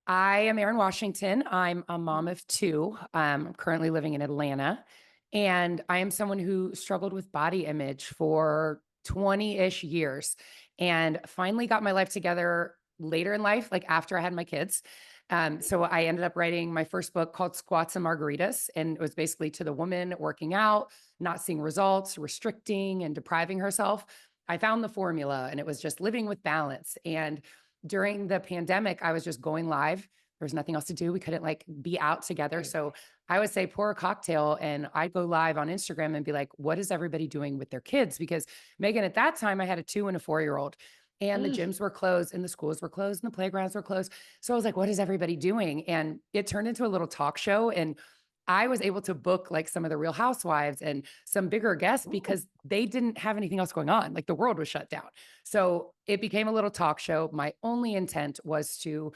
I am Erin Washington. I'm a mom of two. I'm currently living in Atlanta. And I am someone who struggled with body image for 20-ish years and finally got my life together later in life, like after I had my kids. So I ended up writing my first book called Squats and Margaritas. And it was basically to the woman working out, not seeing results, restricting and depriving herself. I found the formula and it was just living with balance. And during the pandemic, I was just going live. There was nothing else to do. We couldn't like be out together. Right. So I would say pour a cocktail and I'd go live on Instagram and be like, what is everybody doing with their kids? Because Megan, at that time, I had a 2 and a 4-year-old and the Mm, gyms were closed and the schools were closed and the playgrounds were closed. So I was like, what is everybody doing? And it turned into a little talk show. And I was able to book like some of the real housewives and some bigger guests ooh, because they didn't have anything else going on. Like the world was shut down. So it became a little talk show. My only intent was to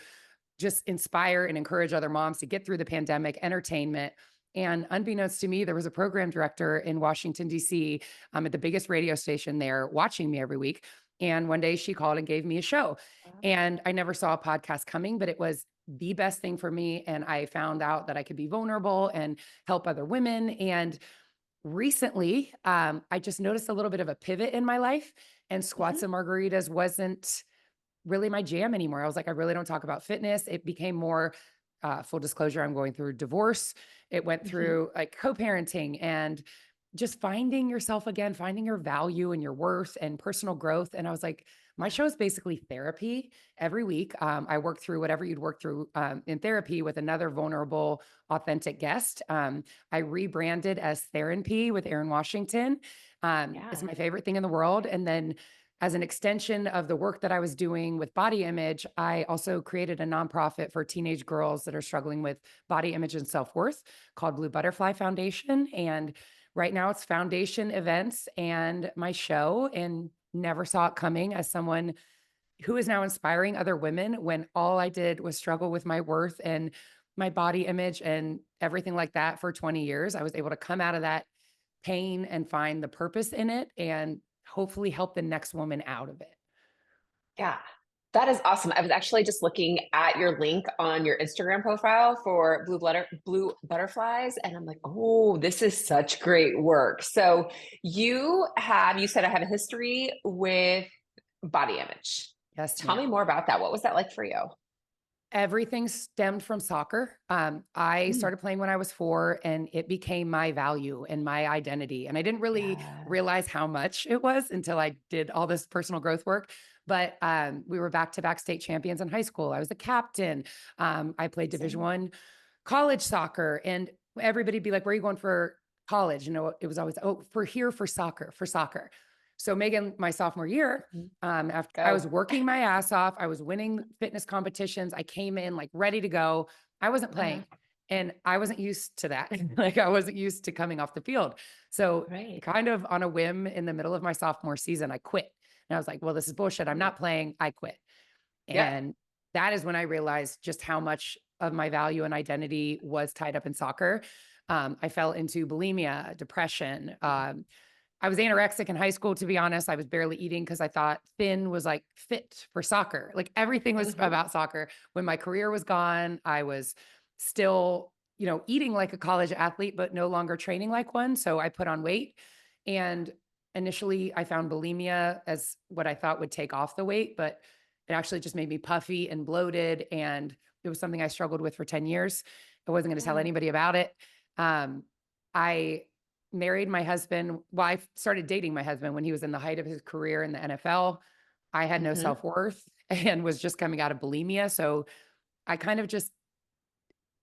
just inspire and encourage other moms to get through the pandemic, entertainment. And unbeknownst to me, there was a program director in Washington, D.C., at the biggest radio station there watching me every week. And one day she called and gave me a show. wow. And I never saw a podcast coming, but it was the best thing for me. And I found out that I could be vulnerable and help other women. And recently, I just noticed a little bit of a pivot in my life, and Mhm. squats and margaritas wasn't really my jam anymore. I was like, I really don't talk about fitness. It became more full disclosure, I'm going through divorce. It went Mhm. through like co-parenting and just finding yourself again, finding your value and your worth and personal growth. And I was like, my Yeah. show is basically therapy every week. I work through whatever you'd work through in therapy with another vulnerable, authentic guest. I rebranded as Therapy with Erin Washington. It's Yeah. my favorite thing in the world. And then as an extension of the work that I was doing with body image, I also created a nonprofit for teenage girls that are struggling with body image and self worth called Blue Butterfly Foundation. And right now it's foundation events and my show, and never saw it coming as someone who is now inspiring other women when all I did was struggle with my worth and my body image and everything like that for 20 years. I was able to come out of that pain and find the purpose in it and hopefully help the next woman out of it. Yeah. That is awesome. I was actually just looking at your link on your Instagram profile for blue butterflies, and I'm like, oh, this is such great work. So you said I have a history with body image. Yes, Tell ma'am. me more about that. What was that like for you? Everything stemmed from soccer. I Mm, started playing when I was 4 and it became my value and my identity. And I didn't really yeah. realize how much it was until I did all this personal growth work. But we were back-to-back state champions in high school. I was the captain. I played Division Amazing. One college soccer, and everybody'd be like, "Where are you going for college?" You know, it was always, "Oh, for here for soccer, for soccer." So Megan, my sophomore year, Mhm. after I was Go. working my ass off, I was winning fitness competitions. I came in like ready to go. I wasn't Uh, playing, and I wasn't used to that. Like I wasn't used to coming off the field. So right. kind of on a whim in the middle of my sophomore season, I quit. And I was like, well, this is bullshit. I'm Ooh. not playing. I quit. Yep. And that is when I realized just how much of my value and identity was tied up in soccer. I fell into bulimia, depression. I was anorexic in high school, to be honest. I was barely eating because I thought thin was like fit for soccer. Like everything was Mhm. about soccer. When my career was gone, I was still, eating like a college athlete, but no longer training like one. So I put on weight. And initially, I found bulimia as what I thought would take off the weight, but it actually just made me puffy and bloated. And it was something I struggled with for 10 years. I wasn't going to tell Yeah. anybody about it. Um, I married my husband. Well, I started dating my husband when he was in the height of his career in the NFL. I had no Mhm. self-worth and was just coming out of bulimia. So I kind of just,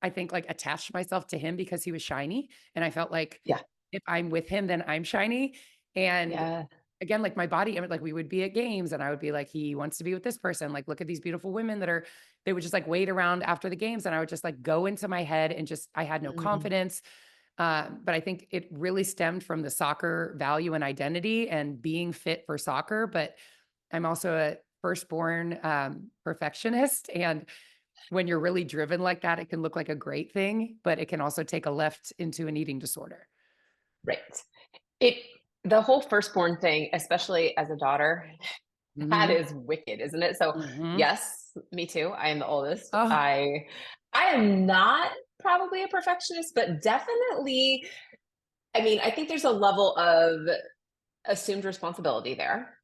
I think, like attached myself to him because he was shiny. And I felt like Yeah. if I'm with him, then I'm shiny. And Yeah. again, like my body image, like we would be at games and I would be like, he wants to be with this person. Like, look at these beautiful women they would just like wait around after the games. And I would just like go into my head and just, I had no Mhm. confidence. But I think it really stemmed from the soccer value and identity and being fit for soccer. But I'm also a firstborn perfectionist. And when you're really driven like that, it can look like a great thing, but it can also take a left into an eating disorder. Right. It the whole firstborn thing, especially as a daughter, that Hmm. is wicked, isn't it? So, Hmm. yes, Me too. I am the oldest. Oh, I am not probably a perfectionist, but definitely, I mean, I think there's a level of assumed responsibility there.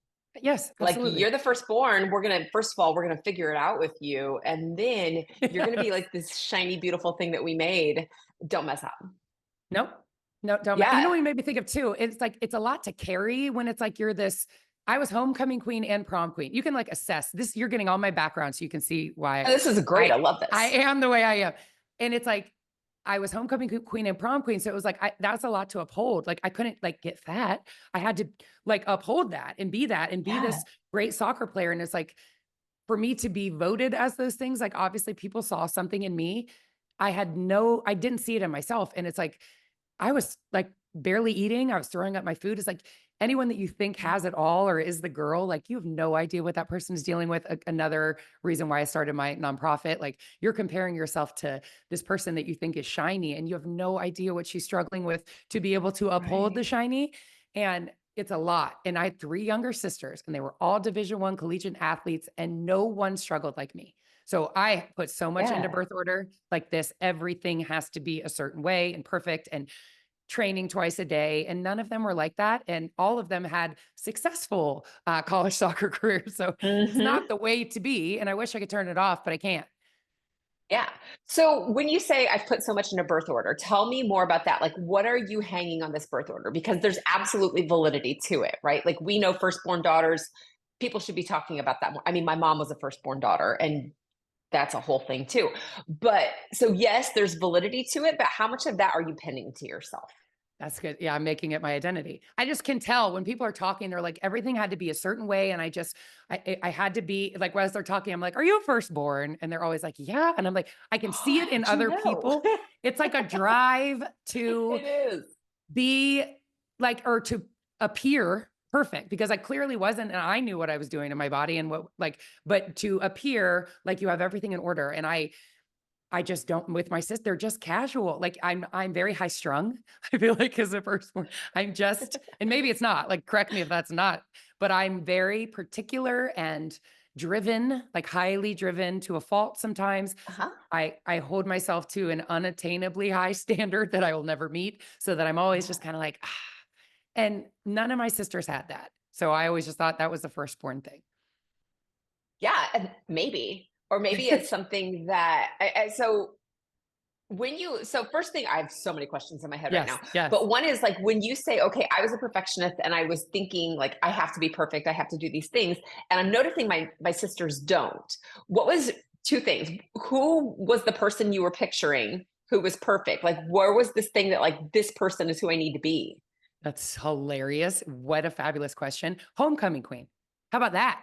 yes, Like you're absolutely. the firstborn, we're gonna first of all, we're gonna figure it out with you, and then you're gonna be Yes. like this shiny, beautiful thing that we made. Don't mess up. Nope. No, don't. You know Yeah. what you made me think of too? It's like it's a lot to carry when it's like you're this. I was homecoming queen and prom queen. You can like assess this. You're getting all my background, so you can see why This is great. I I love I this. am the way I am. And it's like I was homecoming queen and prom queen, so it was like that's a lot to uphold. Like I couldn't like get fat. I had to like uphold that and be Yeah. this great soccer player. And it's like for me to be voted as those things, like obviously people saw something in me. I didn't see it in myself. And it's like I was like barely eating. I was throwing up my food. It's like anyone that you think has it all or is the girl, like you have no idea what that person is dealing with. Another reason why I started my nonprofit, like you're comparing yourself to this person that you think is shiny and you have no idea what she's struggling with to be able to uphold Right. the shiny. And it's a lot. And I had three younger sisters and they were all Division I collegiate athletes and no one struggled like me. So I put so much into Yeah. birth order like this. Everything has to be a certain way and perfect. And training twice a day, and none of them were like that. And all of them had successful college soccer careers. So it's Hmm. not the way to be. And I wish I could turn it off, but I can't. Yeah. So when you say I've put so much in a birth order, tell me more about that. Like, what are you hanging on this birth order? Because there's absolutely validity to it, right? Like, we know firstborn daughters, people should be talking about that more. I mean, my mom was a firstborn daughter, and that's a whole thing too. But so, yes, there's validity to it, but how much of that are you pinning to yourself? That's good. Yeah, I'm making it my identity. I just can tell when people are talking, they're like, everything had to be a certain way. And I had to be like, as they're talking, I'm like, are you a firstborn? And they're always like, yeah. And I'm like, I can see it How in did you other know? people. It's like a drive to It is. be like, or to appear perfect because I clearly wasn't. And I knew what I was doing to my body and what, like, but to appear like you have everything in order. And I just don't with my sister, they're just casual. Like I'm very high strung. I feel like as a firstborn, I'm just, and maybe it's not like, correct me if that's not, but I'm very particular and driven, like highly driven to a fault sometimes. Uh-huh. I hold myself to an unattainably high standard that I will never meet so that I'm always Yeah. just kind of like, and none of my sisters had that. So I always just thought that was the firstborn thing. Yeah, and maybe, or maybe it's something that so when you so first thing, I have so many questions in my head right Yes, now, yes. but one is like when you say, okay, I was a perfectionist and I was thinking like I have to be perfect, I have to do these things, and I'm noticing my sisters don't. What was two things? Who was the person you were picturing who was perfect? Like where was this thing that like this person is who I need to be? That's hilarious. What a fabulous question. Homecoming queen. How about that?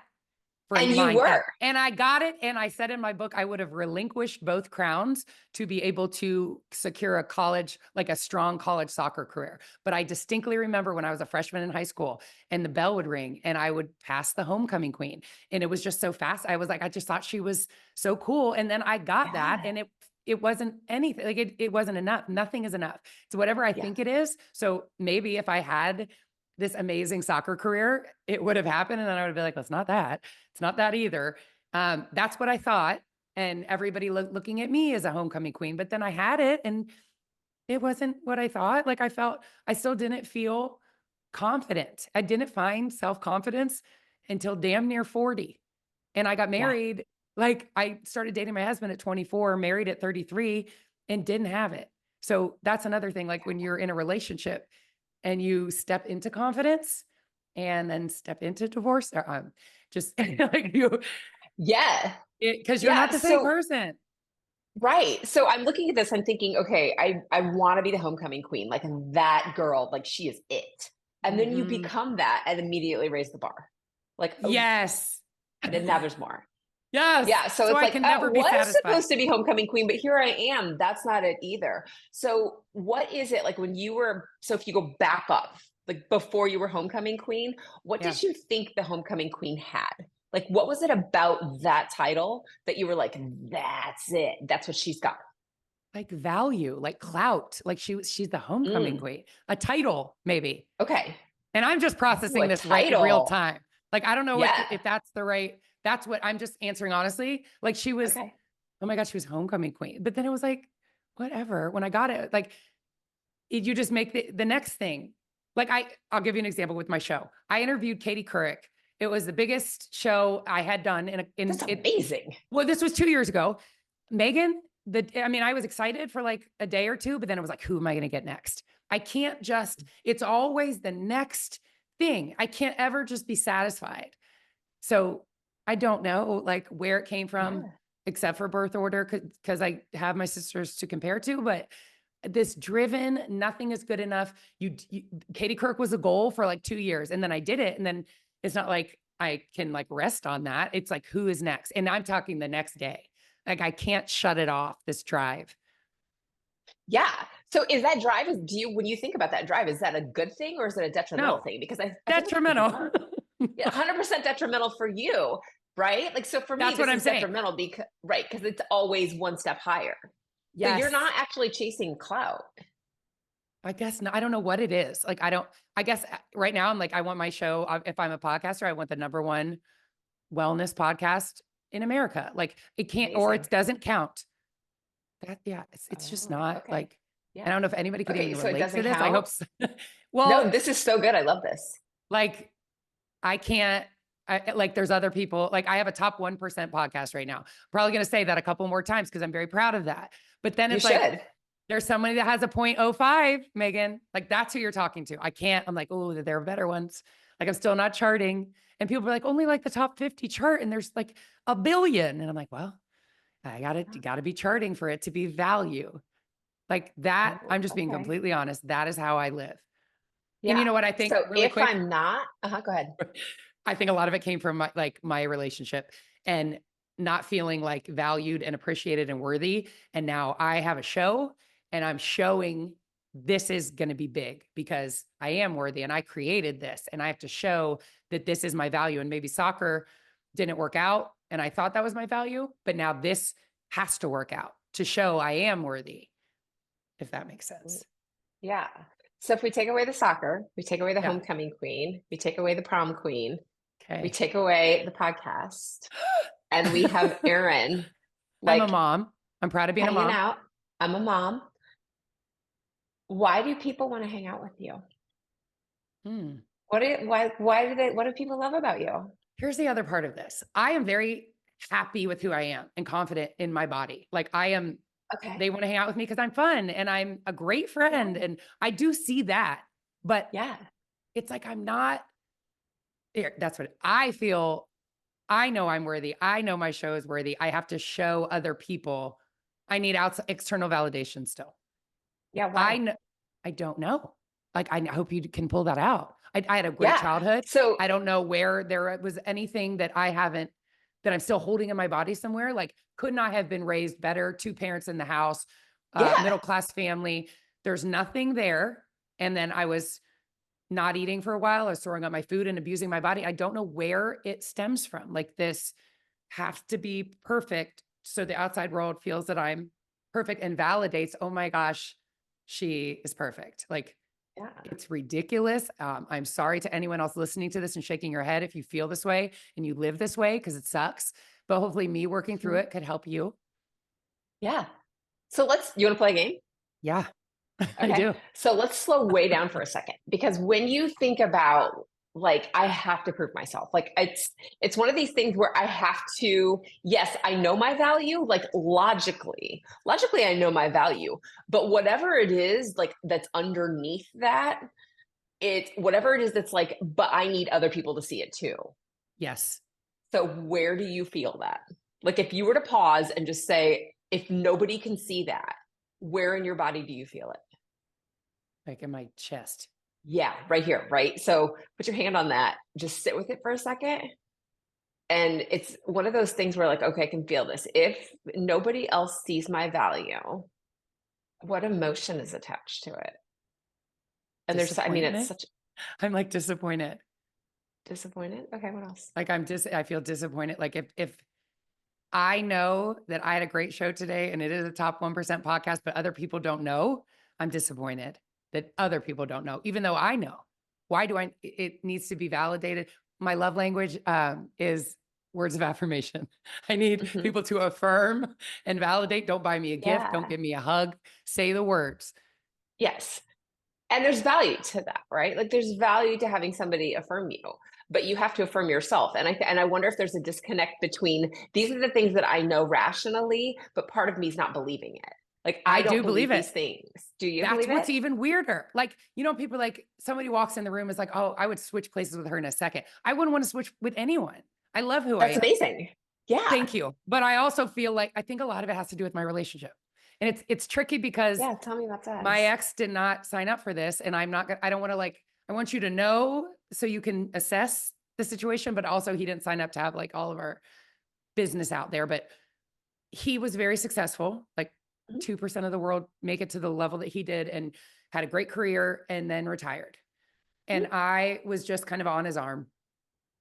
For And you mine. were. And I got it. And I said in my book, I would have relinquished both crowns to be able to secure a college, like a strong college soccer career. But I distinctly remember when I was a freshman in high school and the bell would ring and I would pass the homecoming queen. And it was just so fast. I was like, I just thought she was so cool. And then I got that Yeah. and it wasn't anything like it wasn't enough. Nothing is enough. It's whatever I Yeah. think it is. So maybe if I had this amazing soccer career, it would have happened. And then I would be like, well, it's not that. It's not that either. That's what I thought. And everybody looking at me as a homecoming queen. But then I had it and it wasn't what I thought. Like I still didn't feel confident. I didn't find self confidence until damn near 40. And I got Yeah. married. Like I started dating my husband at 24, married at 33, and didn't have it. So that's another thing. Like when you're in a relationship, and you step into confidence and then step into divorce or just like you Yeah. because you're Yeah. not the same So person. right. So I'm looking at this, I'm thinking, okay, I want to be the homecoming queen, like that girl, like she is it. And then you Mhm. become that and immediately raise the bar. Like, oh, Yes. and now there's more. Yes. Yeah. So So it's I like, can never be was satisfied. supposed to be homecoming queen, but here I am. That's not it either. So what is it like when you were, so if you go back up, like before you were homecoming queen, what Yeah. did you think the homecoming queen had? Like, what was it about that title that you were like, that's it? That's what she's got. Like value, like clout. Like she's the homecoming Mm, queen. A title, maybe. okay. And I'm just Ooh, processing a this right in real title. time. Like I don't know what Yeah. if that's the right that's what I'm just answering honestly. Like she was, Okay. oh my God, she was homecoming queen. But then it was like, whatever. When I got it, like you just make the next thing. Like I'll give you an example with my show. I interviewed Katie Couric. It was the biggest show I had done That's in it. amazing. Well, this was 2 years ago. Megan, I mean, I was excited for like a day or two, but then it was like, who am I going to get next? I can't just, it's always the next thing. I can't ever just be satisfied. So I don't know like where it came from, Yeah. except for birth order, because I have my sisters to compare to, but this driven, nothing is good enough. Katie Couric was a goal for like 2 years, and then I did it. And then it's not like I can like rest on that. It's like, who is next? And I'm talking the next day. Like I can't shut it off, this drive. Yeah. So is that drive, when you think about that drive, is that a good thing or is it a detrimental No, thing? Because I feel like it could be both. detrimental. Yeah, 100% detrimental for you, right? Like, so for me, That's what this I'm is saying. detrimental because, right, because it's always one step higher. So you're Yes. not actually chasing clout. I guess I don't know what it is. Like, I guess right now I'm like, I want my show. If I'm a podcaster, I want the number one wellness podcast in America. Like it can't, or Amazing. it doesn't count. Yeah, it's just Oh, not okay. like, I Yeah. don't know if anybody could Okay. even So it relate to doesn't this. I count. hope so. No, Well, this is so good. I love this. like I can't, like there's other people, like I have a top 1% podcast right now. Probably going to say that a couple more times because I'm very proud of that. But then You it's like, should. there's somebody that has a 0.05, Megan. Like that's who you're talking to. I can't, I'm like, oh, there are better ones. Like I'm still not charting. And people are like, only like the top 50 chart. And there's like a billion. And I'm like, well, you gotta be charting for it to be value. Like that, Oh, I'm just being okay. completely honest. That is how I live. And you Yeah. know what I think So really if quick? I'm not, go ahead. I think a lot of it came from my relationship and not feeling like valued and appreciated and worthy. And now I have a show and I'm showing this is going to be big because I am worthy and I created this and I have to show that this is my value. And maybe soccer didn't work out and I thought that was my value, but now this has to work out to show I am worthy, if that makes sense. Yeah. So if we take away the soccer, we take away the Yeah. homecoming queen, we take away the prom queen, we Okay. take away the podcast, and we have Erin I'm a like mom. I'm proud of being a hanging mom. out. I'm a mom. Why do people want to hang out with you? Hmm. What do people love about you? Here's the other part of this. I am very happy with who I am and confident in my body. Like I am, Okay. they want to hang out with me because I'm fun and I'm a great friend. Yeah. And I do see that, but Yeah. it's like, I'm not there. That's what I feel. I know I'm worthy. I know my show is worthy. I have to show other people. I need external validation still. Yeah. I Why? know, I don't know. Like, I hope you can pull that out. I had a great Yeah. childhood. So I don't know where there was anything that I haven't, that I'm still holding in my body somewhere. Like, could not have been raised better. Two parents in the house, yeah. middle-class family. There's nothing there. And then I was not eating for a while. I was throwing up my food and abusing my body. I don't know where it stems from. Like this has to be perfect. So the outside world feels that I'm perfect and validates, oh my gosh, she is perfect. Like Yeah. it's ridiculous. I'm sorry to anyone else listening to this and shaking your head if you feel this way and you live this way because it sucks. But hopefully, me working through Mhm. it could help you. Yeah. So you want to play a game? Yeah, I Okay. do. So let's slow way down for a second because when you think about like I have to prove myself. Like it's one of these things where I have to, yes, I know my value, like logically. Logically I know my value, but whatever it is like that's underneath that, it's whatever it is that's like, but I need other people to see it too. Yes. So where do you feel that? Like if you were to pause and just say, if nobody can see that, where in your body do you feel it? Like in my chest. Yeah, right here, right? So put your hand on that. Just sit with it for a second. And it's one of those things where like, okay, I can feel this. If nobody else sees my value, what emotion is attached to it? And I mean, it's Disappointment. such I'm like disappointed. disappointed. Okay, what else? Like I feel disappointed. Like if I know that I had a great show today and it is a top 1% podcast, but other people don't know, I'm disappointed that other people don't know, even though I know. Why do it needs to be validated? My love language is words of affirmation. I need Mhm. people to affirm and validate. Don't buy me a gift. Don't Yeah. give me a hug. Say the words. Yes. And there's value to that, right? Like there's value to having somebody affirm you, but you have to affirm yourself. And I wonder if there's a disconnect between these are the things that I know rationally, but part of me is not believing it. Like I I don't do believe believe it. these things. Do you That's believe it? what's even weirder. Like, people like somebody walks in the room is like, oh, I would switch places with her in a second. I wouldn't want to switch with anyone. I love who I That's am. amazing. Yeah. Thank you. But I also feel like I think a lot of it has to do with my relationship. And it's tricky because Yeah. Tell me about that. my ex did not sign up for this. And I'm not gonna, I don't want to like, I want you to know so you can assess the situation, but also he didn't sign up to have like all of our business out there. But he was very successful. Like Mhm. 2% of the world make it to the level that he did and had a great career and then retired. And Mhm. I was just kind of on his arm.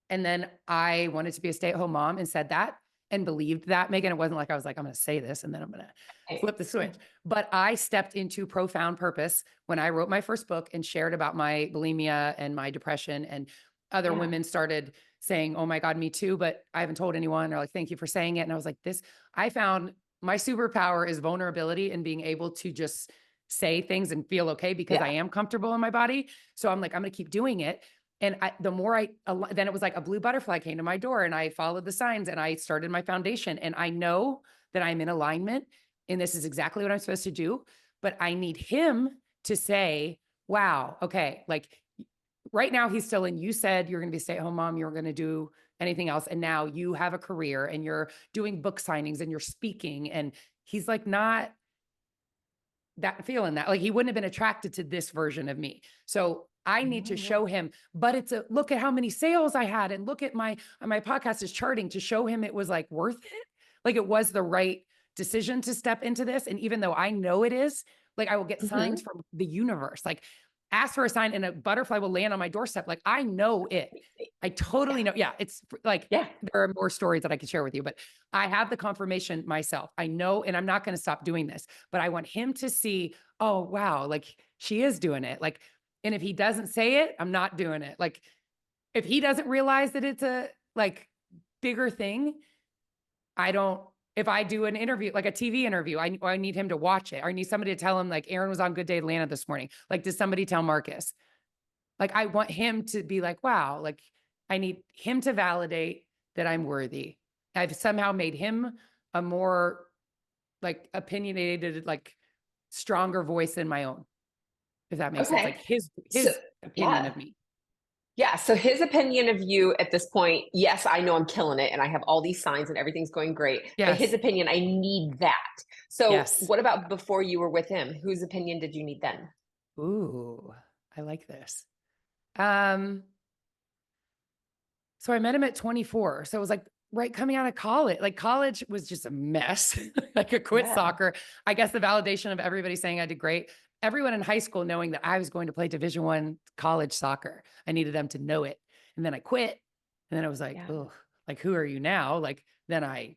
And then I wanted to be a stay-at-home mom and said that and believed that, Megan. It wasn't like I was like, I'm going to say this and then I'm going to Hey. flip the switch. But I stepped into profound purpose when I wrote my first book and shared about my bulimia and my depression. And other Yeah. women started saying, oh my God, me too. But I haven't told anyone. Or like, thank you for saying it. And I was like, I found my superpower is vulnerability and being able to just say things and feel okay because I Yeah. am comfortable in my body. So I'm like, I'm going to keep doing it. And the more then it was like a blue butterfly came to my door and I followed the signs and I started my foundation. And I know that I'm in alignment and this is exactly what I'm supposed to do. But I need him to say, wow, okay, like right now he's still in, you said you're going to be a stay-at-home mom, you're going to do anything else. And now you have a career and you're doing book signings and you're speaking. And he's like, not that feeling that like he wouldn't have been attracted to this version of me. So I need to Oh, show him, but it's a look at how many sales I had and look at my podcast is charting to show him it was like worth it. Like it was the right decision to step into this. And even though I know it is, like I will get signs mhm. from the universe. Like ask for a sign and a butterfly will land on my doorstep. Like I know it. I totally Yeah. know. Yeah. It's like Yeah. there are more stories that I could share with you, but I have the confirmation myself. I know, and I'm not going to stop doing this, but I want him to see, oh, wow, like she is doing it. Like, and if he doesn't say it, I'm not doing it. Like, if he doesn't realize that it's a like bigger thing, I don't, if I do an interview, like a TV interview, I need him to watch it. Or I need somebody to tell him, like, Erin was on Good Day Atlanta this morning. Like, did somebody tell Marcus? Like, I want him to be like, wow, like, I need him to validate that I'm worthy. I've somehow made him a more like opinionated, like stronger voice than my own, if that makes sense. Like Okay. his So, opinion yeah. of me. Yeah. So his opinion of you at this point, yes, I know I'm killing it and I have all these signs and everything's going great. But his Yes. opinion, I need that. So Yes. what about before you were with him? Whose opinion did you need then? Ooh, I like this. Um, so I met him at 24. So it was like right coming out of college. Like college was just a mess. Like I quit Yeah. soccer. I guess the validation of everybody saying I did great. Everyone in high school knowing that I was going to play Division I college soccer. I needed them to know it. And then I quit. And then I was like, Yeah. oh, like who are you now? Like then I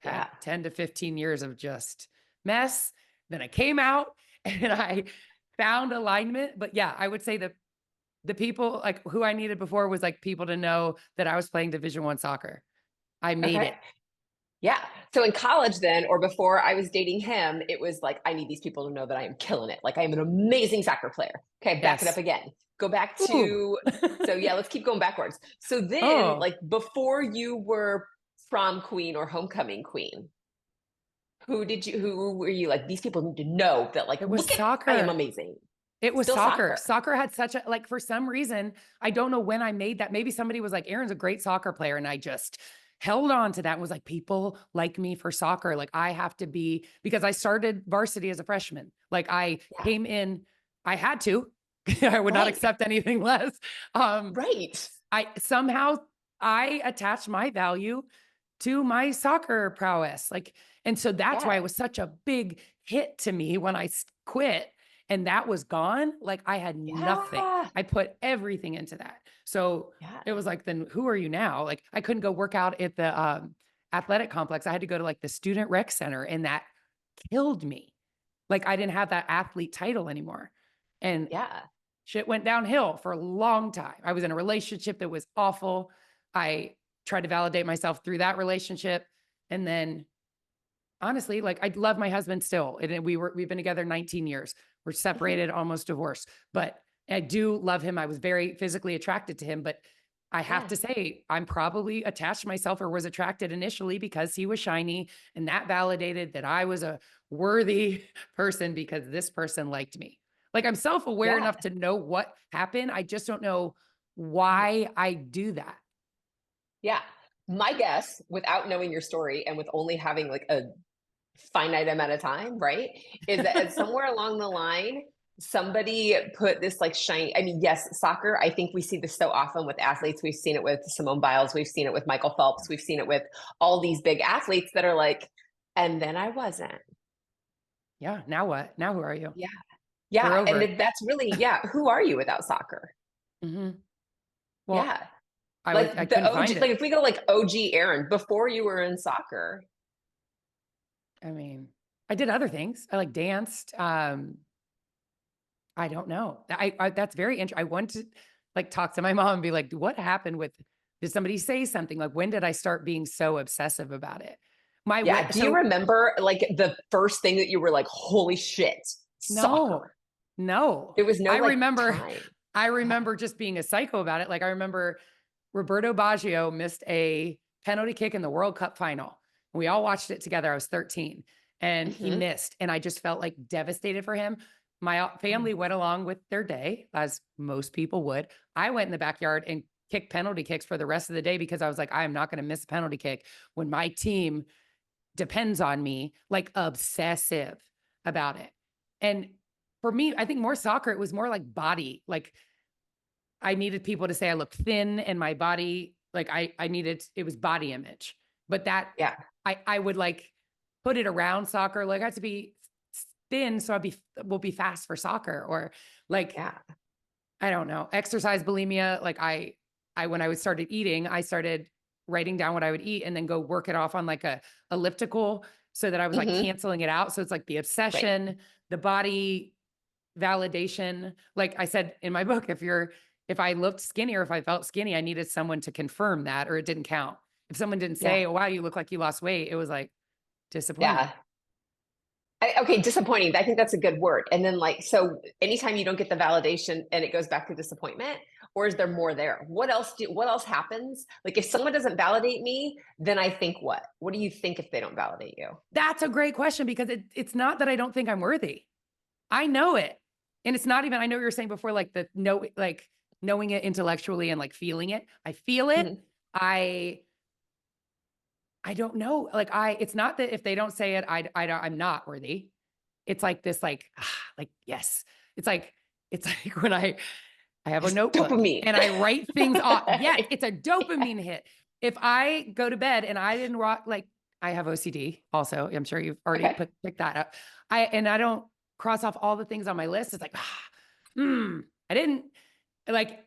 had Yeah. 10 to 15 years of just mess. Then I came out and I found alignment. But yeah, I would say that the people like who I needed before was like people to know that I was playing Division I soccer. I made Okay. it. Yeah. So in college, then, or before I was dating him, it was like, I need these people to know that I am killing it. Like, I am an amazing soccer player. Okay. Back it up Yes. again. Go back Ooh. to, so yeah, let's keep going backwards. So then, Oh, like, before you were prom queen or homecoming queen, who were you like, these people need to know that, like, it was look at, I am soccer. amazing. It was Still soccer. soccer. Soccer had such a like for some reason, I don't know when I made that. Maybe somebody was like, Erin's a great soccer player. And I just held on to that and was like, people like me for soccer. Like I have to be because I started varsity as a freshman. Like I Yeah. came in, I had to. I would not Right. accept anything less. Um, Right. I somehow I attached my value to my soccer prowess. Like, and so that's why Yeah. it was such a big hit to me when I quit and that was gone. Like I had nothing. Yeah. I put everything into that. So Yeah. it was like, then who are you now? Like I couldn't go work out at the athletic complex. I had to go to like the student rec center and that killed me. Like I didn't have that athlete title anymore. And Yeah. shit went downhill for a long time. I was in a relationship that was awful. I tried to validate myself through that relationship. And then honestly, like I love my husband still. And we've been together 19 years. We're separated, almost divorced, but I do love him. I was very physically attracted to him, but I have Yeah. to say, I'm probably attached to myself or was attracted initially because he was shiny, and that validated that I was a worthy person because this person liked me. Like I'm self-aware Yeah. enough to know what happened. I just don't know why I do that. Yeah. My guess, without knowing your story and with only having like a finite amount of time, right? Is that somewhere along the line, somebody put this like shiny, I mean, yes, soccer, I think we see this so often with athletes. We've seen it with Simone Biles, we've seen it with Michael Phelps, we've seen it with all these big athletes that are like, and then I wasn't. Yeah. Now what? Now who are you? Yeah. We're Yeah. over And it. that's really, yeah, who are you without soccer? Well, Yeah. I Like the couldn't find OG, like it. if we go like OG Aaron, before you were in soccer. I mean, I did other things. I like danced. I don't know. That's very interesting. I want to like talk to my mom and be like, what happened with, did somebody say something? Like, when did I start being so obsessive about it? Yeah. Do you So remember like the first thing that you were like, holy shit, no, soccer? no. There was no I like remember, time. I Yeah. remember just being a psycho about it. Like I remember Roberto Baggio missed a penalty kick in the World Cup final. We all watched it together. I was 13 and he Hmm. missed. And I just felt like devastated for him. My family went along with their day, as most people would. I went in the backyard and kicked penalty kicks for the rest of the day because I was like, I am not going to miss a penalty kick when my team depends on me, like obsessive about it. And for me, I think more soccer, it was more like body. Like I needed people to say I looked thin and my body, like I needed, it was body image. But that Yeah. I would like put it around soccer. Like I had to be thin, so will be fast for soccer. Or like, Yeah. I don't know, exercise bulimia. Like when I was started eating, I started writing down what I would eat and then go work it off on like a elliptical so that I was like Hmm. canceling it out. So it's like the Right. obsession, the body validation. Like I said in my book, if I looked skinny or if I felt skinny, I needed someone to confirm that or it didn't count. If someone didn't Yeah. say, oh, wow, you look like you lost weight, it was like disappointing. Yeah. Okay, disappointing. I think that's a good word. And then, like, so anytime you don't get the validation and it goes back to disappointment, or is there more there? What else happens? Like, if someone doesn't validate me, then I think what? What do you think if they don't validate you? That's a great question because it's not that I don't think I'm worthy. I know it. And it's not even, I know you were saying before, like like knowing it intellectually and like feeling it. I feel it. Mhm. I I don't know. Like it's not that if they don't say it, I'm not worthy. It's like this, like, yes. It's like, it's like when I have a notebook Dopamine. and I write things off. Yes, it's a dopamine hit. If I go to bed and I didn't rock, like I have OCD also. I'm sure you've already Okay. picked that up. I don't cross off all the things on my list. It's like, I didn't like,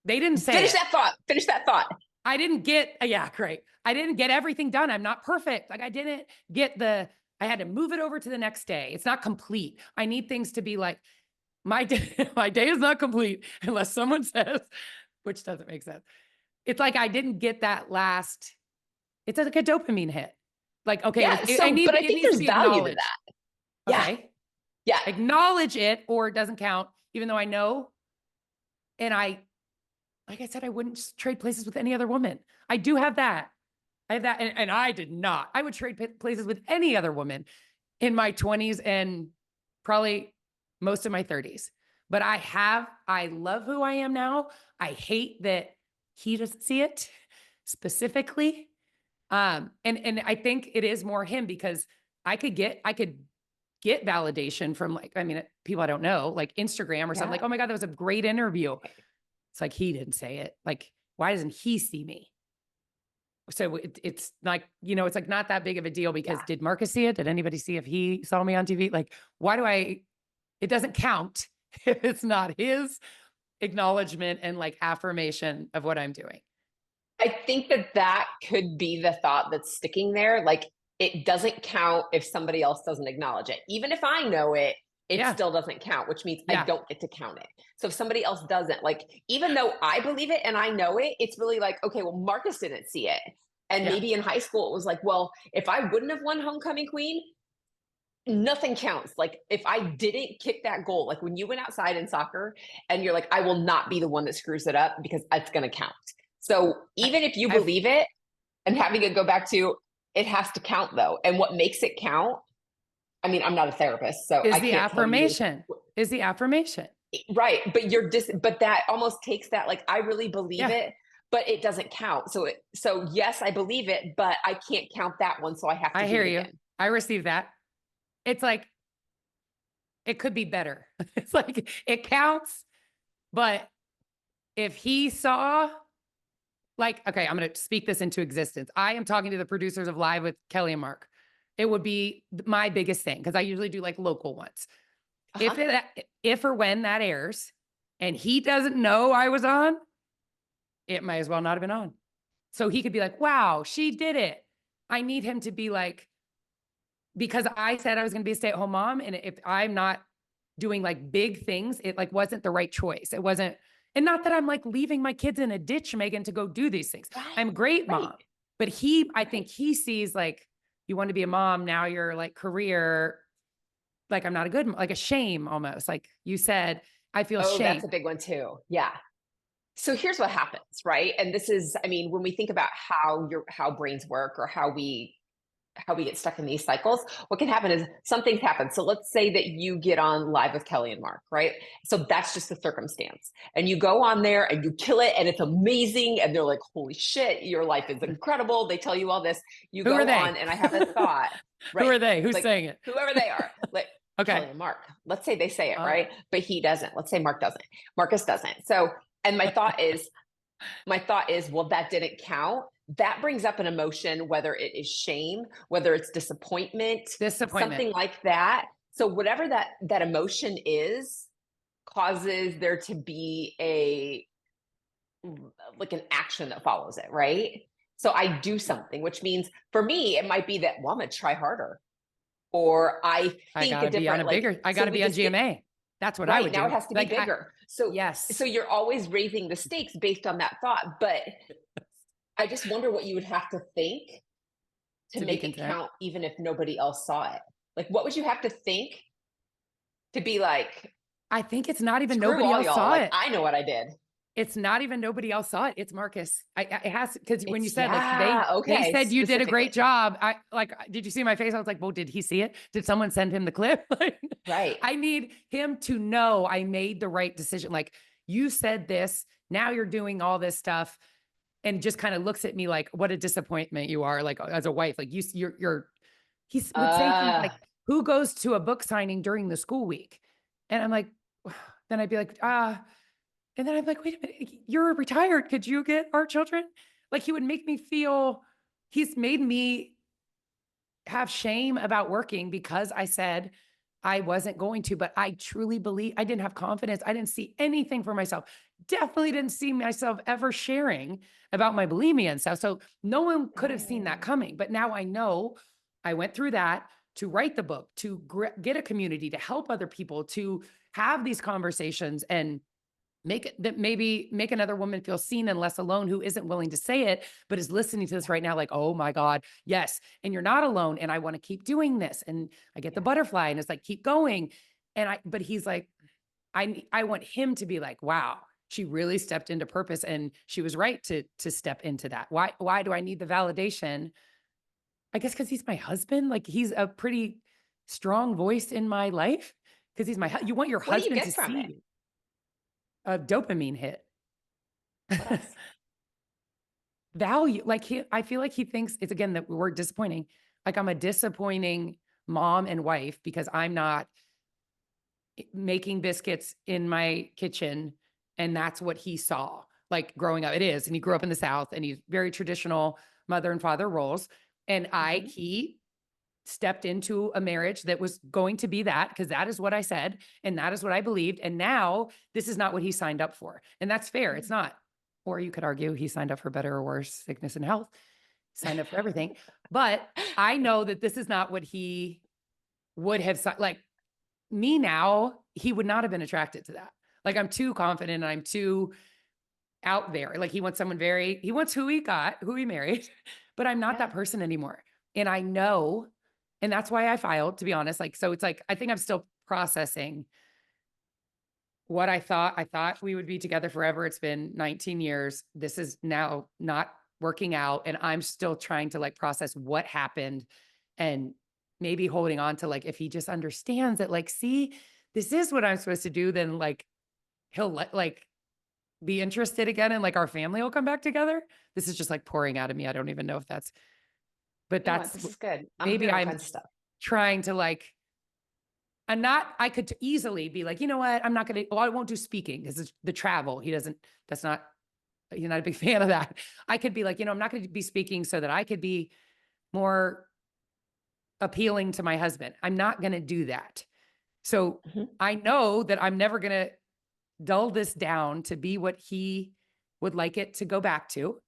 they didn't say Finish it. that thought. Finish that thought. I didn't get, yeah, great. I didn't get everything done. I'm not perfect. Like I didn't get I had to move it over to the next day. It's not complete. I need things to be like, my day, my day is not complete unless someone says, which doesn't make sense. It's like I didn't get that last, it's like a dopamine hit. Like, okay, Yeah. So, but I it think needs to there's be value to acknowledged. that. Yeah. Okay. Yeah. Acknowledge it or it doesn't count, even though I know. And like I said, I wouldn't trade places with any other woman. I do have that. I have that. And I did not. I would trade places with any other woman in my 20s and probably most of my 30s. But I love who I am now. I hate that he doesn't see it specifically. And I think it is more him because I could get validation from like, I mean, people I don't know, like Instagram or something Yeah. like, oh my God, that was a great interview. It's like, he didn't say it. Like, why doesn't he see me? So it's like, it's like not that big of a deal because Yeah. did Marcus see it? Did anybody see if he saw me on TV? Like, why do it doesn't count if it's not his acknowledgement and like affirmation of what I'm doing. I think that that could be the thought that's sticking there. Like, it doesn't count if somebody else doesn't acknowledge it. Even if I know it, it Yeah. still doesn't count, which means I Yeah. don't get to count it. So if somebody else doesn't, like, even though I believe it and I know it, it's really like, okay, well, Marcus didn't see it. And Yeah. maybe in high school, it was like, well, if I wouldn't have won homecoming queen, nothing counts. Like if I didn't kick that goal, like when you went outside in soccer and you're like, I will not be the one that screws it up because it's going to count. So I, even if you I've believe it and having it go back to, it has to count though. And what makes it count, I mean, I'm not a therapist, so is I the can't tell you. affirmation. Is the affirmation. Right. But but that almost takes that, like, I really believe Yeah. it, but it doesn't count. So yes, I believe it, but I can't count that one. So I have to I do hear it you. again. I receive that. It's like, it could be better. It's like, it counts, but if he saw, like, okay, I'm going to speak this into existence. I am talking to the producers of Live with Kelly and Mark. It would be my biggest thing because I usually do like local ones. Uh-huh. If or when that airs and he doesn't know I was on, it might as well not have been on. So he could be like, wow, she did it. I need him to be like, because I said I was going to be a stay-at-home mom. And if I'm not doing like big things, it like wasn't the right choice. It wasn't, and not that I'm like leaving my kids in a ditch, Megan, to go do these things. Right. I'm a great Right. mom, but I think Right. he sees like, you want to be a mom. Now you're like career, like I'm not a good, like a shame almost. Like you said, I feel Oh, that's shame. a big one too. Yeah. So here's what happens, right? And this is, I mean, when we think about how brains work or how we get stuck in these cycles, what can happen is some things happen. So let's say that you get on Live with Kelly and Mark, right? So that's just the circumstance. And you go on there and you kill it and it's amazing. And they're like, holy shit, your life is incredible. They tell you all this. You Who are go on they? and I have a thought, Who right? are they? Who's Like saying it? whoever they are, like Okay. Kelly and Mark. Let's say they say it, Oh. right? But he doesn't. Let's say Mark doesn't. Marcus doesn't. So, and my thought is, well, that didn't count. That brings up an emotion, whether it is shame, whether it's disappointment, Disappointment. something like that. So whatever that emotion is, causes there to be like an action that follows it, right? So I do something, which means for me, it might be that, well, I'm gonna try harder, or I I think a gotta be on different, a like, bigger, I so gotta we be on just get GMA. That's what I right would now. It do. has to be Like, bigger. So yes. you're always raising the stakes based on that thought, but I just wonder what you would have to think to To be make it content. count, even if nobody else saw it. Like, what would you have to think to be like, I think it's not even screw nobody all else y'all, saw like, it. I know what I did. It's not even nobody else saw it. It's Marcus. It has, because when you It's, said like yeah, they okay, said you did a great specifically. job. I like, did you see my face? I was like, well, did he see it? Did someone send him the clip? Like, Right. I need him to know I made the right decision. Like you said this, now you're doing all this stuff, and just kind of looks at me like, what a disappointment you are. Like as a wife, like he would say things Uh, like, who goes to a book signing during the school week? And I'm like, then I'd be like, and then I'm like, wait a minute, you're retired. Could you get our children? Like he would make me feel, he's made me have shame about working because I said I wasn't going to, but I truly believe I didn't have confidence. I didn't see anything for myself. Definitely didn't see myself ever sharing about my bulimia and stuff. So no one could have seen that oh, coming. But now I know I went through that to write the book, to get a community, to help other people, to have these conversations and maybe make another woman feel seen and less alone who isn't willing to say it, but is listening to this right now, like, oh my God, yes. And you're not alone. And I want to keep doing this. And I get the yeah. butterfly and it's like, keep going. But he's like, I want him to be like, wow, she really stepped into purpose and she was right to step into that. Why do I need the validation? I guess because he's my husband. Like he's a pretty strong voice in my life because Yeah. you want your What do you husband to get from see it? you. A dopamine hit. What else? Value. Like I feel like he thinks it's again that we're disappointing. Like I'm a disappointing mom and wife because I'm not making biscuits in my kitchen. And that's what he saw like growing up. It is. And he grew up in the South and he's very traditional mother and father roles. And Mhm. he stepped into a marriage that was going to be that because that is what I said and that is what I believed. And now this is not what he signed up for. And that's fair. It's Mm. not. Or you could argue he signed up for better or worse, sickness and health, signed up for everything. But I know that this is not what he would have like me now, he would not have been attracted to that. Like I'm too confident and I'm too out there. Like he wants someone he wants who he married, but I'm not that Yeah. person anymore. And I know, and that's why I filed, to be honest. Like, so it's like, I think I'm still processing what I thought. I thought we would be together forever. It's been 19 years. This is now not working out. And I'm still trying to like process what happened and maybe holding on to like, if he just understands that, like, see, this is what I'm supposed to do, then like he'll like be interested again and like our family will come back together. This is just like pouring out of me. I don't even know if that's, but No, that's this is good. I'm maybe hearing all I'm kinds of stuff. trying to like, and not, I could easily be like, you know what? I'm not going to, well, I won't do speaking because it's the travel. He doesn't, that's not, he's not a big fan of that. I could be like, you know, I'm not going to be speaking so that I could be more appealing to my husband. I'm not going to do that. So Mhm. I know that I'm never going to dull this down to be what he would like it to go back to.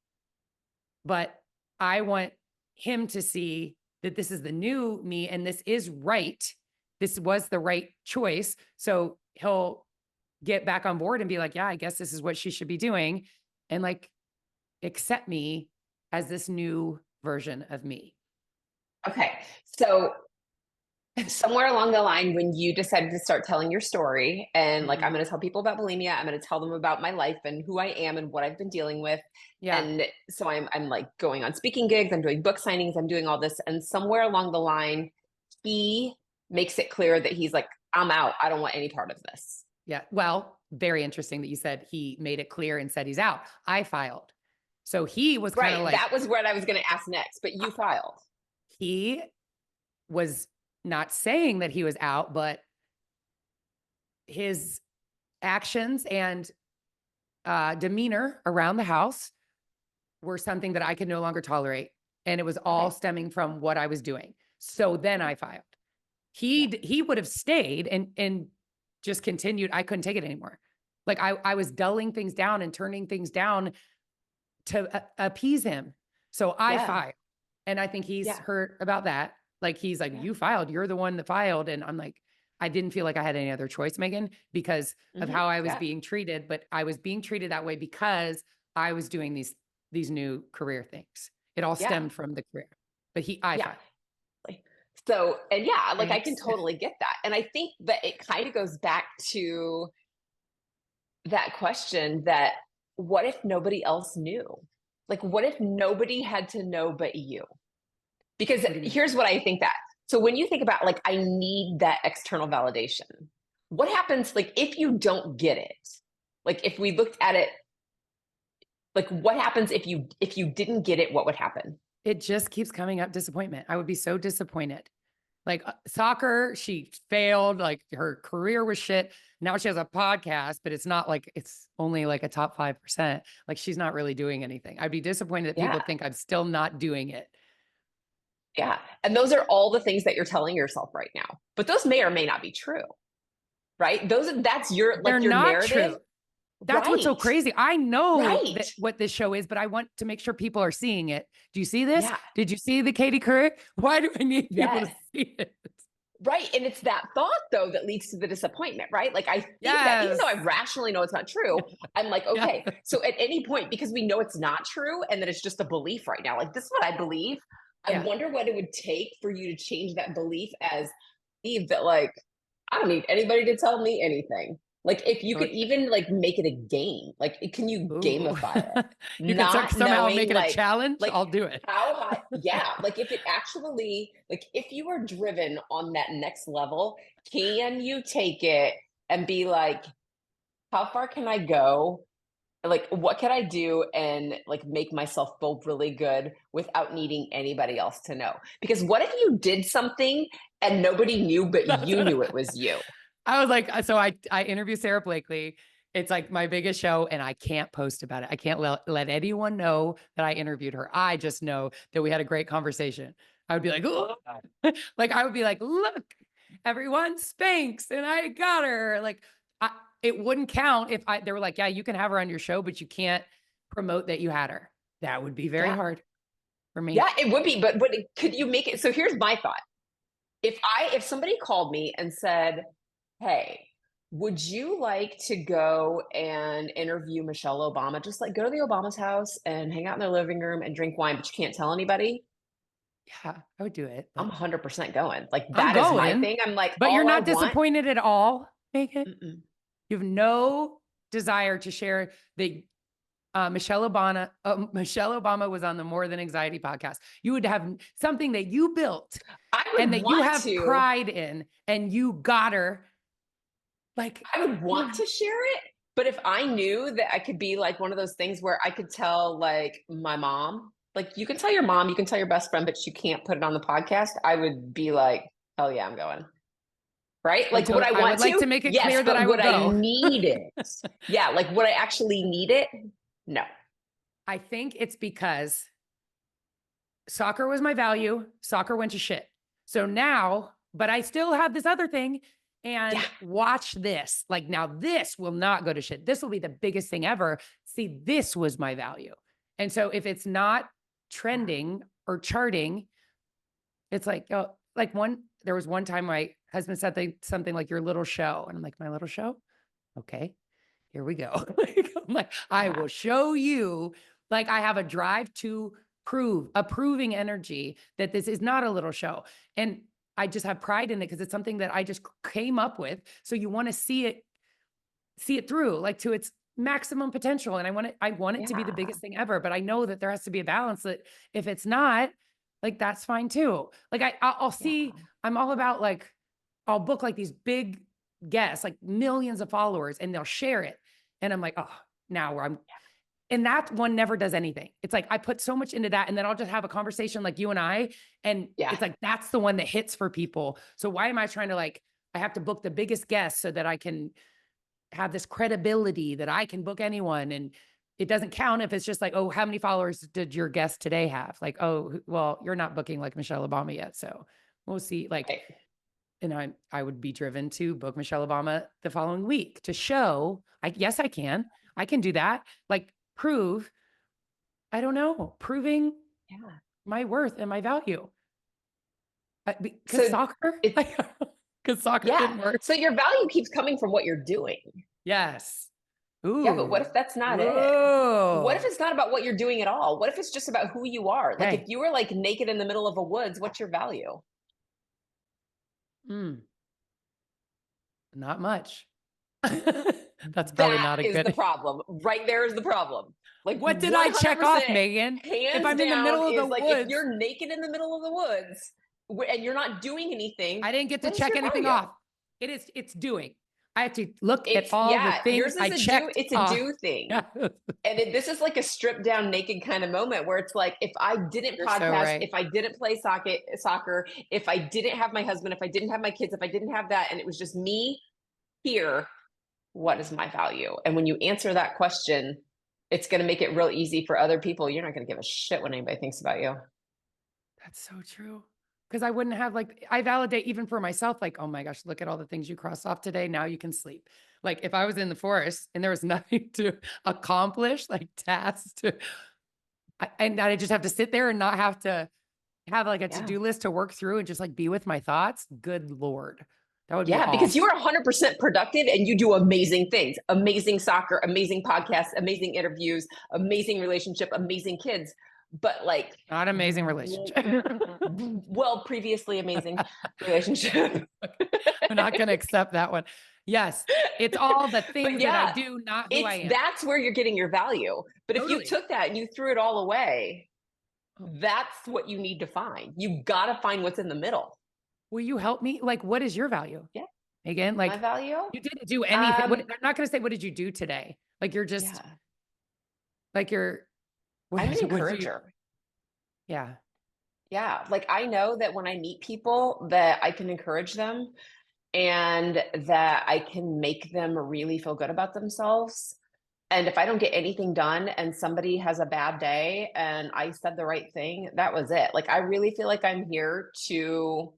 But I want him to see that this is the new me and this is right. This was the right choice. So he'll get back on board and be like, yeah, I guess this is what she should be doing. And like accept me as this new version of me. Okay. So somewhere along the line, when you decided to start telling your story and like, I'm Mhm. going to tell people about bulimia, I'm going to tell them about my life and who I am and what I've been dealing with. Yeah. And so I'm like going on speaking gigs, I'm doing book signings, I'm doing all this. And somewhere along the line, he makes it clear that he's like, I'm out. I don't want any part of this. Yeah. Well, very interesting that you said he made it clear and said he's out. I filed. So he was kind of Right. like, That was what I was going to ask next, but you filed. he was not saying that he was out, but his actions and demeanor around the house were something that I could no longer tolerate. And it was all Okay. stemming from what I was doing. So then Okay. I filed. Yeah. He would have stayed and just continued. I couldn't take it anymore. Like I was dulling things down and turning things down to appease him. So I Yeah. filed. And I think he's Yeah. hurt about that. Like he's like, Yeah. you filed, you're the one that filed. And I'm like, I didn't feel like I had any other choice, Megan, because of how I was Yeah. being treated. But I was being treated that way because I was doing these new career things. It all Yeah. stemmed from the career. But I Yeah. filed. Like, so, and yeah, like I can Thanks. totally get that. And I think that it kind of goes back to that question that what if nobody else knew? Like, what if nobody had to know but you? Because What do you mean? here's what I think that. So when you think about like, I need that external validation, what happens like if you don't get it? Like if we looked at it, like what happens if you didn't get it, what would happen? It just keeps coming up disappointment. I would be so disappointed. Like soccer, she failed, like her career was shit. Now she has a podcast, but it's not like it's only like a top 5%. Like she's not really doing anything. I'd be disappointed that people Yeah. think I'm still not doing it. Yeah. And those are all the things that you're telling yourself right now. But those may or may not be true, right? That's your They're like your not narrative. true. That's what's so Right. crazy. I know Right. that what this show is, but I want to make sure people are seeing it. Do you see this? Yeah. Did you see the Katie Couric? Why do I need people to Yes. see it? Right. And it's that thought though that leads to the disappointment, right? Like I think that even though I Yes. rationally know it's not true, I'm like, Yeah. okay, so at any point, because we know it's not true and that it's just a belief right now, like this is what I believe. I Yeah. wonder what it would take for you to change that belief as believe that like I don't need anybody to tell me anything. Like if you could even like make it a game, like can you Ooh. gamify it? You could Not somehow make knowing it a challenge. like I'll do it. how high, yeah, like if it actually like if you are driven on that next level, can you take it and be like, how far can I go? Like what can I do and like make myself feel really good without needing anybody else to know? Because what if you did something and nobody knew but That's you what knew it was you? I was like, so I interview Sarah Blakely. It's like my biggest show, and I can't post about it. I can't let anyone know that I interviewed her. I just know that we had a great conversation. I would be like, oh, like I would be like, look, everyone, Spanx, and I got her. Like, it wouldn't count if they were like, yeah, you can have her on your show, but you can't promote that you had her. That would be very Yeah. hard for me. Yeah, it would be, but could you make it so here's my thought. If somebody called me and said, hey, would you like to go and interview Michelle Obama? Just like go to the Obama's house and hang out in their living room and drink wine, but you can't tell anybody. Yeah, I would do it, I'm but 100% going. Like I'm that is my going. thing. I'm like, But you're all I not want. disappointed at all, Megan? Mm-mm. You have no desire to share that Michelle Obama was on the More Than Anxiety podcast. You would have something that you built I and would that you want have to. pride in, and you got her. Like, I would want to share it, but if I knew that I could be like one of those things where I could tell like my mom, like you can tell your mom, you can tell your best friend, but you can't put it on the podcast, I would be like, hell yeah, I'm going. Right? Like would I I want would like to? to make it Yes, clear that but I would would I go. need it? Yeah, like would I actually need it? No. I think it's because soccer was my value. Soccer went to shit. So now, but I still have this other thing. And Yeah. watch this. Like, now this will not go to shit. This will be the biggest thing ever. See, this was my value. And so if it's not trending or charting, it's like, oh, like there was one time my husband said something like your little show. And I'm like, my little show? Okay, here we go. I'm like, I Yeah. will show you. Like, I have a drive to prove, a proving energy that this is not a little show. And I just have pride in it because it's something that I just came up with. So you want to see it through, like to its maximum potential. And I want it to be the Yeah. biggest thing ever. But I know that there has to be a balance that if it's not, like that's fine too. Like I'll Yeah. see, I'm all about like, I'll book like these big guests, like millions of followers, and they'll share it. And I'm like, oh, now where I'm, and that one never does anything. It's like I put so much into that, and then I'll just have a conversation like you and I, and Yeah. it's like that's the one that hits for people. So why am I trying to like, I have to book the biggest guest so that I can have this credibility that I can book anyone, and it doesn't count if it's just like, oh, how many followers did your guest today have? Like, oh, well, you're not booking like Michelle Obama yet, so we'll see. Like, Right. and I would be driven to book Michelle Obama the following week to show, yes, I can do that. Like prove, I don't know, proving Yeah. my worth and my value. Because So soccer, it's because soccer yeah. didn't work. So your value keeps coming from what you're doing. Yes. Yeah, but what Ooh. if that's not it? What if Whoa. it's not about what you're doing at all? What if it's just about who you are? Like if Okay. you were like naked in the middle of a woods, what's your value? Mm, not much. That's probably That not a is the good. problem. Right there is the problem. Like What did I check off, 100% Megan? If hands I'm in the down middle of the is like if woods, you're naked in the middle of the woods and you're not doing anything, I didn't get to what is check your anything value? off. It's doing. I have to look at It's all the yeah, things yours I is a do checked it's a off. do thing. Yeah. And this is like a stripped down naked kind of moment where it's like if I didn't You're so podcast, right. if I didn't play soccer, if I didn't have my husband, if I didn't have my kids, if I didn't have that and it was just me here, what is my value? And when you answer that question, it's going to make it real easy for other people. You're not going to give a shit what anybody thinks about you. That's so true. Because I wouldn't have like, I validate even for myself, like, oh my gosh, look at all the things you crossed off today. Now you can sleep. Like if I was in the forest and there was nothing to accomplish, like tasks to, and I just have to sit there and not have to have like a Yeah. to-do list to work through and just like be with my thoughts. Good Lord. That would be Yeah, because you awful. are 100% productive and you do amazing things, amazing soccer, amazing podcasts, amazing interviews, amazing relationship, amazing kids. But like, Not amazing relationship. well, previously amazing relationship. I'm not going to accept that one. Yes. It's all the But things that I yeah, do, not who I am. that's where you're getting your value. But if you Totally. took that and you threw it all away, Oh. that's what you need to find. You got to find what's in the middle. Will you help me? Like, what is your value? Yeah. Again, My like value? you didn't do anything. I'm not going to say, what did you do today? Like, you're just Yeah. like, I'm an what did you, encourager. yeah. Yeah. Like I know that when I meet people that I can encourage them and that I can make them really feel good about themselves. And if I don't get anything done and somebody has a bad day and I said the right thing, that was it. Like I really feel like I'm here to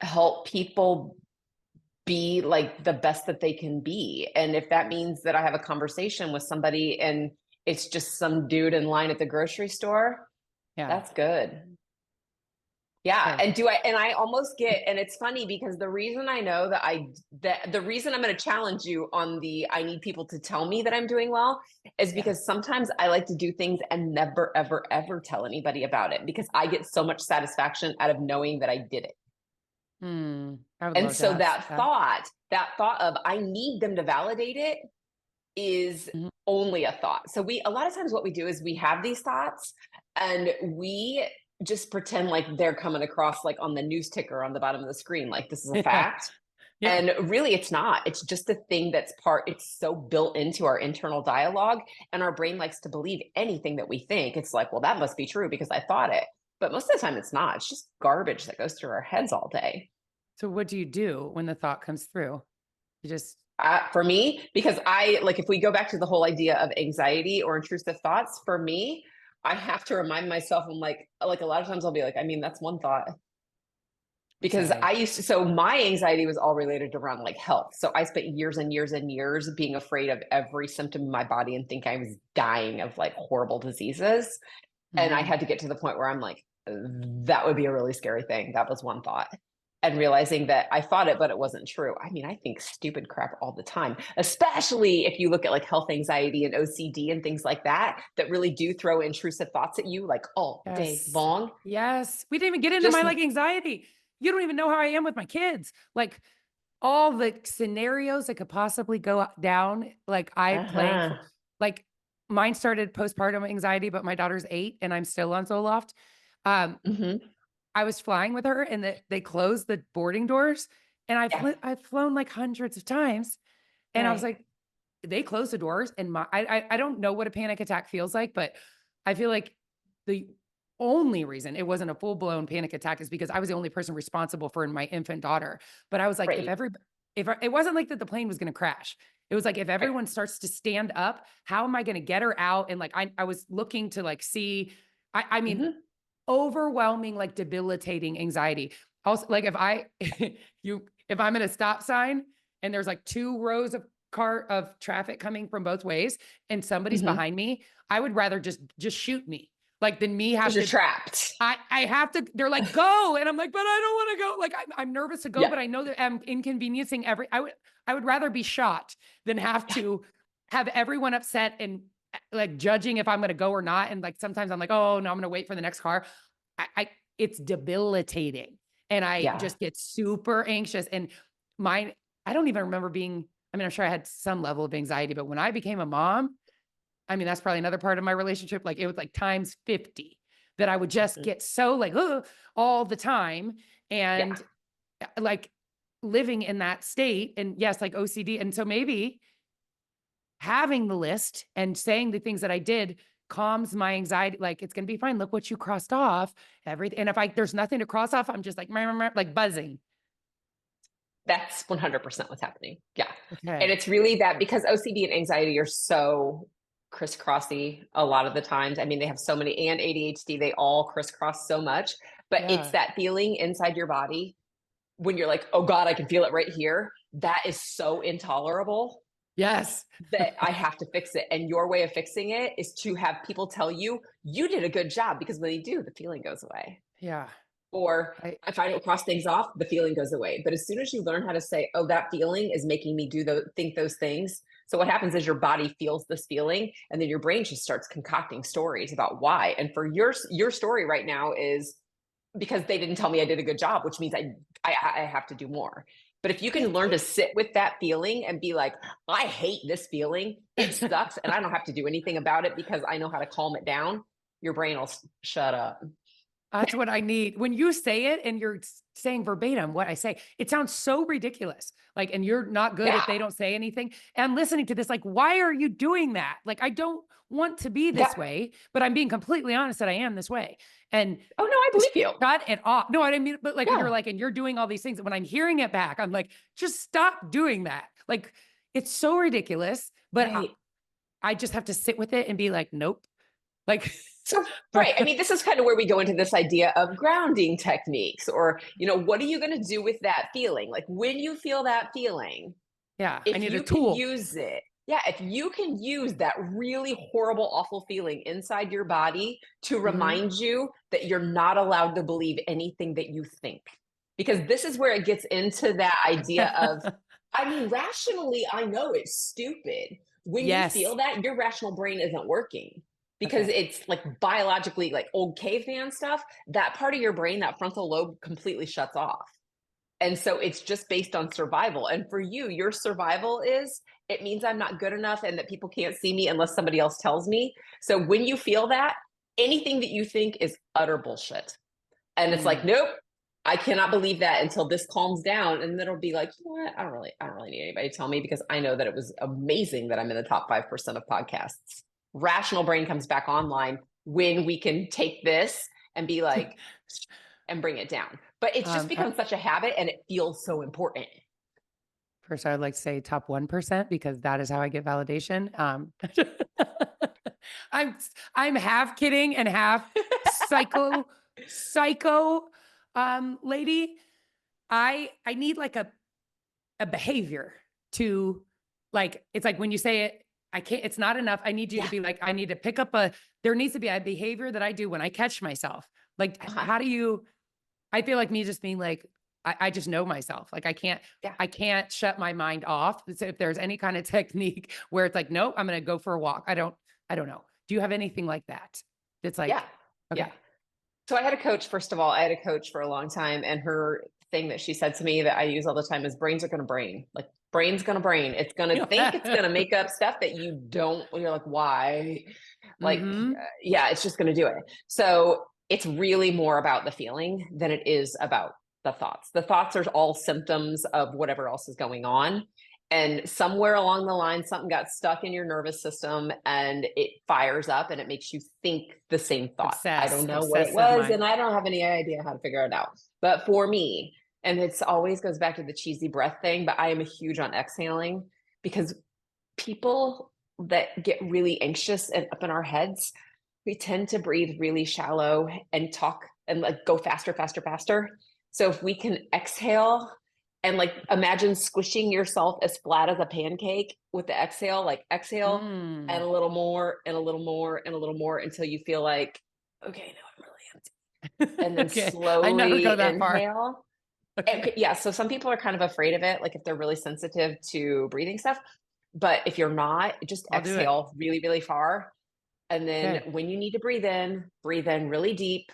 help people be like the best that they can be. And if that means that I have a conversation with somebody and it's just some dude in line at the grocery store, Yeah. that's good. Yeah. Okay. And I almost get, and it's funny because the reason I know that the reason I'm going to challenge you on I need people to tell me that I'm doing well is Yeah. because sometimes I like to do things and never, ever, ever tell anybody about it because I get so much satisfaction out of knowing that I did it. I would And love to so have that. that thought of I need them to validate it is Mhm. only a thought. So a lot of times what we do is we have these thoughts and we just pretend like they're coming across like on the news ticker on the bottom of the screen, like this is a Yeah. fact. Yeah. And really it's not. It's just a thing it's so built into our internal dialogue and our brain likes to believe anything that we think. It's like, well, that must be true because I thought it. But most of the time it's not. It's just garbage that goes through our heads all day. So what do you do when the thought comes through? You just, For me, because if we go back to the whole idea of anxiety or intrusive thoughts, for me, I have to remind myself, I'm like a lot of times I'll be like, I mean, that's one thought. Because okay. so my anxiety was all related around like health. So I spent years and years and years being afraid of every symptom in my body and think I was dying of like horrible diseases. And I Mhm. had to get to the point where I'm like, that would be a really scary thing. That was one thought. And realizing that I thought it, but it wasn't true. I mean, I think stupid crap all the time, especially if you look at like health anxiety and OCD and things like that, that really do throw intrusive thoughts at you like all day Yes. long. Yes. We didn't even get into Just, my like anxiety. You don't even know how I am with my kids. Like all the scenarios that could possibly go down. Like I plan for, uh-huh. like mine started postpartum anxiety, but my daughter's 8 and I'm still on Zoloft. Um, Hmm. I was flying with her and they closed the boarding doors and Yeah. I've flown like hundreds of times. And I was Right. like, they closed the doors and I don't know what a panic attack feels like, but I feel like the only reason it wasn't a full-blown panic attack is because I was the only person responsible for my infant daughter. But I was like, Right. it wasn't like that the plane was going to crash. It was like, if Right. everyone starts to stand up, how am I going to get her out? And like, I was looking to like see, I mean, Hmm. overwhelming, like debilitating anxiety. Also, like if I'm at a stop sign and there's like 2 rows of traffic coming from both ways and somebody's Hmm. behind me, I would rather just shoot me. Like than me Because have you're to trapped. I have to, they're like, go. And I'm like, but I don't want to go. Like, I'm nervous to go, Yeah. but I know that I'm inconveniencing I would rather be shot than have Yeah. to have everyone upset and like judging if I'm going to go or not. And like, sometimes I'm like, oh no, I'm going to wait for the next car. It's debilitating. And I Yeah. just get super anxious and mine, I don't even remember I mean, I'm sure I had some level of anxiety, but when I became a mom, I mean, that's probably another part of my relationship. Like it was like times 50 that I would just Mhm. get so like, ugh, all the time. Yeah. And like living in that state and yes, like OCD. And so maybe having the list and saying the things that I did calms my anxiety. Like it's going to be fine. Look what you crossed off everything. And if there's nothing to cross off, I'm just like, meh, meh, meh, like buzzing. That's 100% what's happening. Yeah. And Okay. it's really that because OCD and anxiety are so crisscrossy a lot of the times. I mean, they have so many, and ADHD, they all crisscross so much, but it's Yeah. that feeling inside your body when you're like, oh God, I can feel it right here. That is so intolerable Yes. that I have to fix it. And your way of fixing it is to have people tell you, you did a good job because when they do, the feeling goes away. Yeah. Or I, if I don't cross things off, the feeling goes away. But as soon as you learn how to say, "Oh, that feeling is making me think those things," so what happens is your body feels this feeling, and then your brain just starts concocting stories about why. And for your story right now is because they didn't tell me I did a good job, which means I have to do more. But if you can learn to sit with that feeling and be like, "I hate this feeling. It sucks, and I don't have to do anything about it because I know how to calm it down," your brain will shut up. That's what I need. When you say it and you're saying verbatim what I say, it sounds so ridiculous. Like, and you're not good if Yeah. they don't say anything. And I'm listening to this, like, why are you doing that? Like, I don't want to be this Yeah. way, but I'm being completely honest that I am this way. And Oh no, I believe you. shut it off. No, I didn't mean, but like, you're Yeah. like, and you're doing all these things. When I'm hearing it back, I'm like, just stop doing that. Like, it's so ridiculous, but Right. I just have to sit with it and be like, nope. Like, So, right. I mean, this is kind of where we go into this idea of grounding techniques or, what are you going to do with that feeling? Like when you feel that feeling, yeah, I if need a you can tool. use it, Yeah, if you can use that really horrible, awful feeling inside your body to Mhm. remind you that you're not allowed to believe anything that you think. Because this is where it gets into that idea of, I mean, rationally, I know it's stupid. When you Yes. feel that, your rational brain isn't working because Okay. it's like biologically, like old caveman stuff. That part of your brain, that frontal lobe, completely shuts off. And so it's just based on survival. And for you, your survival is it means I'm not good enough and that people can't see me unless somebody else tells me. So when you feel that, anything that you think is utter bullshit. And it's like, Mm. nope, I cannot believe that until this calms down. And then it'll be like, you know what? I don't really need anybody to tell me because I know that it was amazing that I'm in the top 5% of podcasts. Rational brain comes back online when we can take this and be like, and bring it down. But it's just Um, become such a habit and it feels so important. First, I would like to say top 1% because that is how I get validation. I'm I'm half kidding and half psycho lady. I need like a behavior to like it's like when you say it, I can't, it's not enough. I need you to Yeah. be like, I need to pick up there needs to be a behavior that I do when I catch myself. Like, Uh-huh. how do you, I feel like me just being like, I just know myself. Like Yeah. I can't shut my mind off. So if there's any kind of technique where it's like, nope, I'm going to go for a walk. I don't know. Do you have anything like that? It's Yeah. like, Yeah. okay. So I had a coach, first of all, I had a coach for a long time. And her thing that she said to me that I use all the time is brains are going to brain. Like brain's going to brain. It's going to think it's going to make up stuff that you don't, you're like, why? Like, Mm-hmm. yeah, it's just going to do it. So it's really more about the feeling than it is about the thoughts. The thoughts are all symptoms of whatever else is going on. And somewhere along the line, something got stuck in your nervous system and it fires up and it makes you think the same thought. I don't know what it Obsessive was, and mind. I don't have any idea how to figure it out. But for me, and it's always goes back to the cheesy breath thing, but I am a huge on exhaling because people that get really anxious and up in our heads, we tend to breathe really shallow and talk and like go faster, faster, faster. So if we can exhale and like imagine squishing yourself as flat as a pancake with the exhale, like exhale and Mm. a little more and a little more and a little more until you feel like, okay, now I'm really empty. And then Okay. I never go slowly that far. inhale. And Okay. yeah, so some people are kind of afraid of it, like if they're really sensitive to breathing stuff. But if you're not, just I'll do it. exhale really, really far. And then Okay. when you need to breathe in really deep,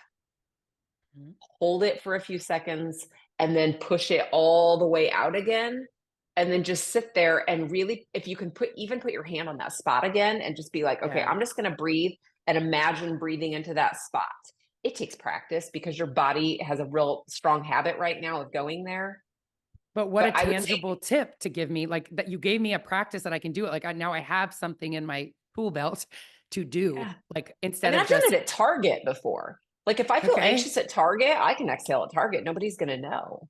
Mhm. hold it for a few seconds, and then push it all the way out again. And then just sit there and really, if you can put your hand on that spot again and just be like, okay, Yeah. I'm just going to breathe and imagine breathing into that spot. It takes practice because your body has a real strong habit right now of going there. But what But a I would say, tangible tip to give me, like that you gave me a practice that I can do it. Like now I have something in my tool belt to do, yeah. like I instead mean, of I've done just, it at Target before. Like if I feel okay. anxious at Target, I can exhale at Target. Nobody's going to know.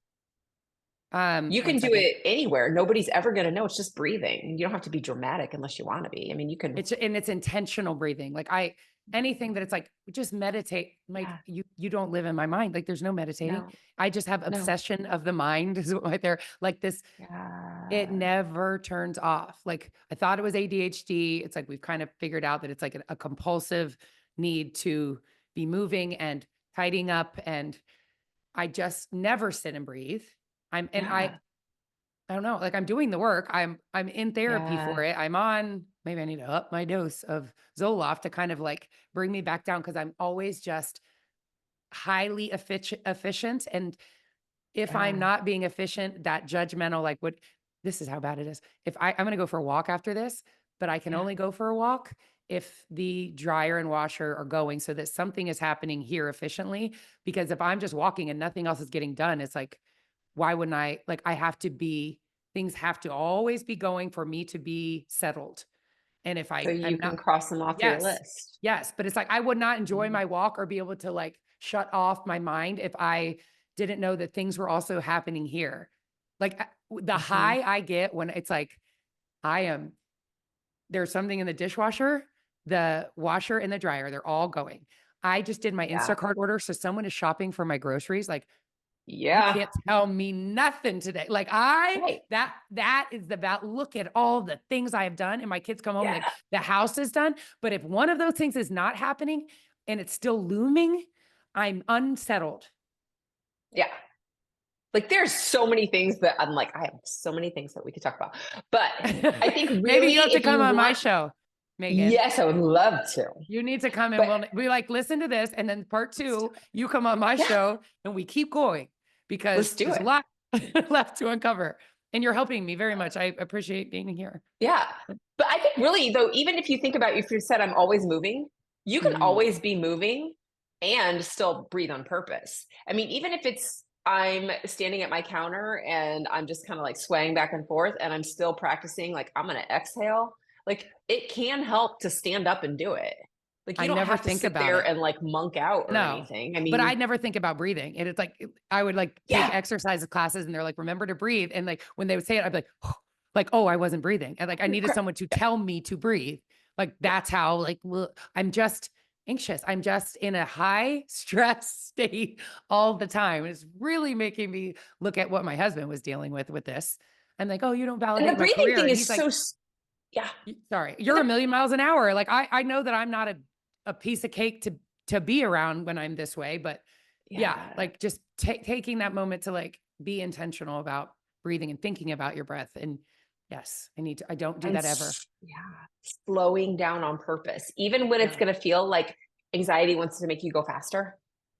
You One can do second. it anywhere. Nobody's ever going to know. It's just breathing. You don't have to be dramatic unless you want to be. I mean, you can. It's intentional breathing. Like anything that it's like, just meditate. Like Yeah. you don't live in my mind. Like there's no meditating. No. I just have No. obsession of the mind is right there. Like this, it Yeah. never turns off. Like I thought it was ADHD. It's like we've kind of figured out that it's like a compulsive need to be moving and tidying up. And I just never sit and breathe. I'm and Yeah. I don't know, like I'm doing the work. I'm in therapy for Yeah. it. I'm on, maybe I need to up my dose of Zoloft to kind of like bring me back down because I'm always just highly efficient. And if I'm Yeah. not being efficient, that judgmental, like what this is how bad it is. If I'm gonna go for a walk after this, but I can Yeah. only go for a walk if the dryer and washer are going so that something is happening here efficiently. Because if I'm just walking and nothing else is getting done, it's like, why wouldn't I like I have to be things have to always be going for me to be settled. And if So I'm you not, can cross them off your yes. list. Yes, but it's like I would not enjoy Mhm. my walk or be able to like shut off my mind if I didn't know that things were also happening here. Like the Mhm. high I get when it's like I am there's something in the dishwasher, the washer and the dryer, they're all going. I just did my Yeah. Instacart order so someone is shopping for my groceries like You Yeah. can't tell me nothing today. Like Right. that is about, look at all the things I have done. And my kids come home, Yeah. like the house is done. But if one of those things is not happening and it's still looming, I'm unsettled. Yeah. Like there's so many things that I'm like, I have so many things that we could talk about. But I think Maybe really, you have to if come you on my want, show, Megan. yes, I would love to. You need to come and But we'll be like, listen to this. And then part let's do two, it. you come on my Yeah, show and we keep going let's because do there's a it. lot left to uncover. And you're helping me very much. I appreciate being here. Yeah. But I think really though, even if you think about, if you said I'm always moving, you can Mm, always be moving and still breathe on purpose. I mean, even if it's I'm standing at my counter and I'm just kind of like swaying back and forth and I'm still practicing, like I'm going to exhale, like it can help to stand up and do it. Like I you don't never have to think sit about there it. and like monk out or No, anything. I but I mean, never think about breathing. And it's like, I would like take yeah, exercise classes and they're like, remember to breathe. And like, when they would say it, I'd be like, like, oh, I wasn't breathing. And like, I needed someone to tell me to breathe. Like, yeah. that's how, like, I'm just anxious. I'm just in a high stress state all the time. It's really making me look at what my husband was dealing with this. I'm like, oh, you don't And the validate my breathing career. thing And is he's like, yeah. Sorry, And you're a million miles an hour. Like I know that I'm not a piece of cake to be around when I'm this way, but yeah, yeah. like just taking that moment to like be intentional about breathing and thinking about your breath. And yes, I don't do And that ever. yeah, slowing down on purpose, even when it's Yeah. going to feel like anxiety wants to make you go faster.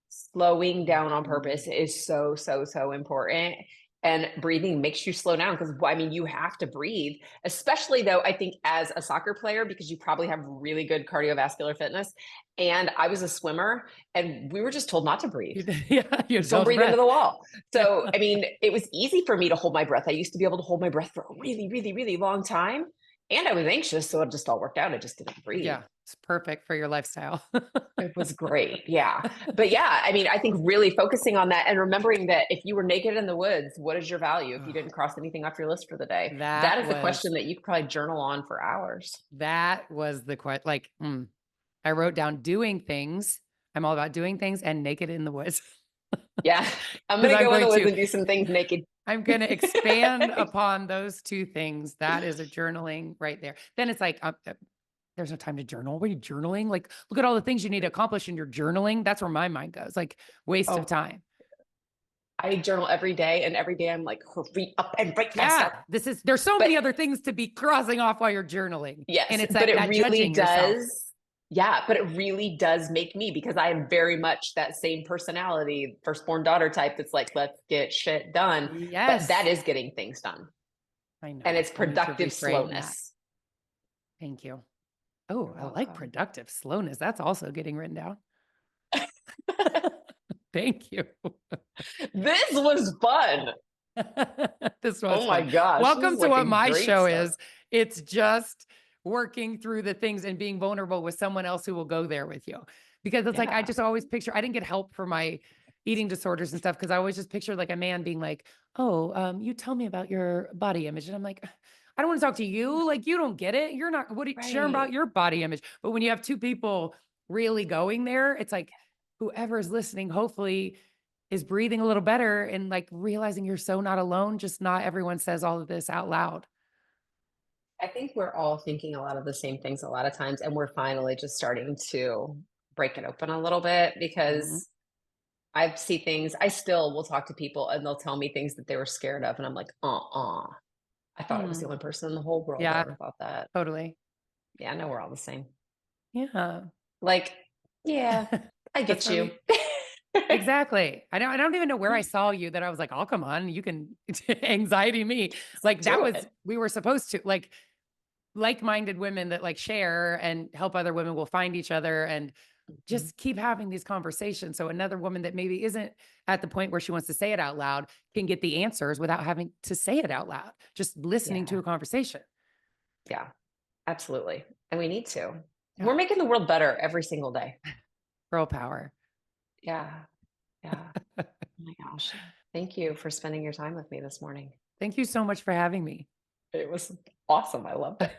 Slowing down on Mhm. purpose is so, so, so important. And breathing makes you slow down because, I mean, you have to breathe, especially though, I think as a soccer player, because you probably have really good cardiovascular fitness. And I was a swimmer and we were just told not to breathe. Yeah, you Just don't hold your breathe into breath. the wall. Yeah. So, I mean, it was easy for me to hold my breath. I used to be able to hold my breath for a really, really, really long time. And I was anxious. So it just all worked out. I just didn't breathe. Yeah. It's perfect for your lifestyle. It was great. Yeah. But yeah, I mean, I think really focusing on that and remembering that if you were naked in the woods, what is your value if you Oh, didn't cross anything off your list for the day? That that is the was question that you could probably journal on for hours. the question. Like, I wrote down doing things. I'm all about doing things and naked in the woods. Yeah. I'm Because going to go in the woods and do some things naked. I'm going to expand upon those two things. That is a journaling right there. Then it's like, there's no time to journal. What are you journaling? Like, look at all the things you need to accomplish in your journaling. That's where my mind goes. Like, waste of Oh, time. I journal every day and every day I'm like, hurry up and write faster. Yeah, there's so But many other things to be crossing off while you're journaling. And yes, it's but it that really judging yourself. does. Yeah, but it really does make me because I am very much that same personality, firstborn daughter type that's like, let's get shit done. But that Yes, is getting things done. I And know. it's I need to productive reframe that. slowness. Thank you. Oh, You're I like welcome. productive slowness. That's also getting written down. Thank you. This was fun. This was Oh my fun. gosh, this is Welcome to like a what my great show start. is. It's just working through the things and being vulnerable with someone else who will go there with you. Because it's like, I Yeah, just always picture, I didn't get help for my eating disorders and stuff because I always just pictured like a man being like, oh, you tell me about your body image. And I'm like, I don't want to talk to you. Like, you don't get it. You're not, what are you sharing about right. your body image? But when you have two people really going there, it's like, whoever is listening, hopefully is breathing a little better and like realizing you're so not alone. Just not everyone says all of this out loud. I think we're all thinking a lot of the same things a lot of times, and we're finally just starting to break it open a little bit Mhm. because I see things. I still will talk to people and they'll tell me things that they were scared of. And I'm like, I thought I was the Mm. only person in the whole world that Yeah, ever thought that. totally. Yeah, I know we're all the same. Yeah. Like, yeah, I That's get why you. exactly. I don't even know where I saw you that I was like, oh, come on, you can anxiety me. Like that Do was, it. we were supposed to like-minded women that like share and help other women will find each other and Mhm. just keep having these conversations. So another woman that maybe isn't at the point where she wants to say it out loud can get the answers without having to say it out loud, just listening to Yeah, a conversation. yeah, absolutely. And we need to. Yeah. We're making the world better every single day. Girl power. Yeah, yeah. Oh my gosh. Thank you for spending your time with me this morning. Thank you so much for having me. It was awesome. I loved it.